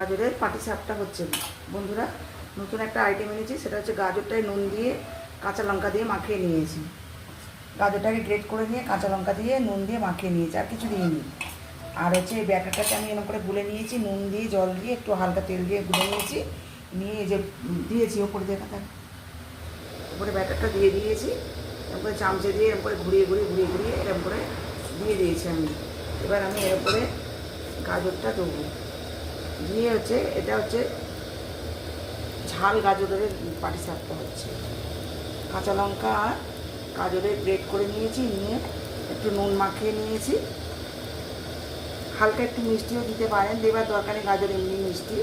গাজরের পাটিসাপটা হচ্ছে বন্ধুরা। নতুন একটা আইটেম এনেছি, সেটা হচ্ছে গাজরটায় নুন দিয়ে কাঁচা লঙ্কা দিয়ে মাখিয়ে নিয়েছি। গাজরটাকে গ্রেট করে নিয়ে কাঁচা লঙ্কা দিয়ে নুন দিয়ে মাখিয়ে নিয়েছি, আর কিছু দিইনি। আর হচ্ছে এই ব্যাটারটাকে আমি এরকম করে গুলে নিয়েছি, নুন দিয়ে জল দিয়ে একটু হালকা তেল দিয়ে গুলে নিয়েছি। নিয়ে এই যে দিয়েছি ওপরে দেখা থাকে, ওপরে ব্যাটারটা দিয়ে দিয়েছি। এরকম করে চামচে দিয়ে এরকম করে ঘুরিয়ে এরকম করে দিয়ে দিয়েছি আমি। এবার আমি এর উপরে গাজরটা দেবো, দিয়ে হচ্ছে এটা হচ্ছে ঝাল গাজরের পাটিসাপটা হচ্ছে। কাঁচা লঙ্কা আর গাজরের গ্রেট করে নিয়েছি, নিয়ে একটু নুন মাখিয়ে নিয়েছি। হালকা একটু মিষ্টিও দিতে পারেন, দেবার দরকারে গাজর এমনি মিষ্টি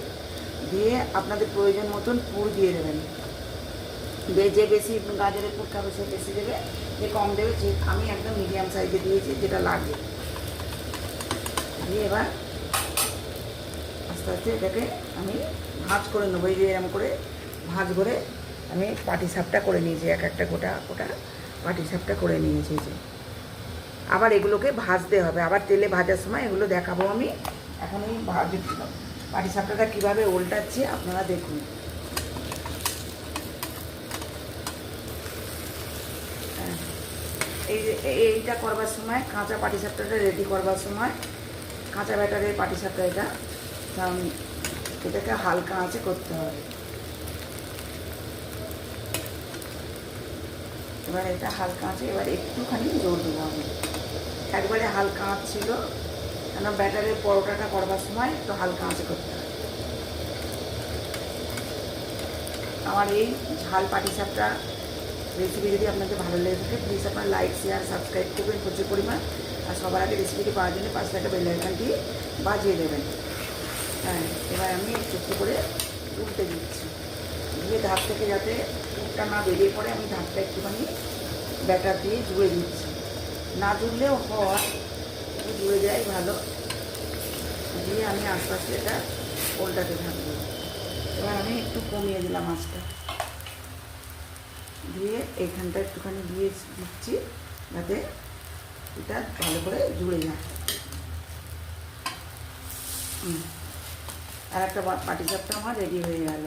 দিয়ে আপনাদের প্রয়োজন মতন পুর দিয়ে দেবেন। যে বেশি গাজরের পুর খাবে সে বেশি দেবে, যে কম দেবে যে আমি একদম মিডিয়াম সাইজে দিয়েছি যেটা লাগে। দিয়ে এবার আস্তে আস্তে এটাকে আমি ভাঁজ করে নেবো। এই যে এরকম করে ভাঁজ করে আমি পাটিসাপটা করে নিয়েছি, এক একটা গোটা গোটা পাটিসাপটা করে নিয়েছি। যে আবার এগুলোকে ভাজতে হবে, আবার তেলে ভাজার সময় এগুলো দেখাবো আমি। এখন এই পাটিসাপটাটা কীভাবে উল্টাচ্ছি আপনারা দেখুন। এইটা করবার সময়, কাঁচা পাটিসাপটাটা রেডি করবার সময়, কাঁচা ব্যাটারের পাটিসাপটা এটা, কারণ এটাকে হালকা আঁচে করতে হবে। এবার এটা হালকা আঁচে, এবার একটুখানি জোর দেবো আমি। একবারে হালকা আঁচ ছিল, কেন ব্যাটারের পরোটাটা করবার সময় একটু হালকা আঁচে করতে হবে। আমার এই ঝাল পাটিসাপটা রেসিপি যদি আপনাদের ভালো লেগে থাকে, প্লিজ আপনারা লাইক শেয়ার সাবস্ক্রাইব করবেন প্রচুর পরিমাণ। আর সবার আগে রেসিপিটি পাওয়ার জন্য পাশে একটা বেল আইকনটি বাজিয়ে দেবেন। হ্যাঁ, এবার আমি একটু করে উল্টে দিচ্ছি, দিয়ে ধার থেকে যাতে পুরটা না বেরিয়ে পড়ে আমি ধারটা একটুখানি ব্যাটার দিয়ে জুড়ে দিচ্ছি। না জুড়লেও হয়, জুড়ে যায় ভালো। দিয়ে আমি আস্তে আস্তে এটা উল্টাতে থাকবো। এবার আমি একটু কমিয়ে দিলাম আঁচটা, দিয়ে এইখানটা একটুখানি দিয়ে দিচ্ছি যাতে এটা ভালো করে জুড়ে যায়। আর একটা পাটিসাপটা আমার রেডি হয়ে গেল।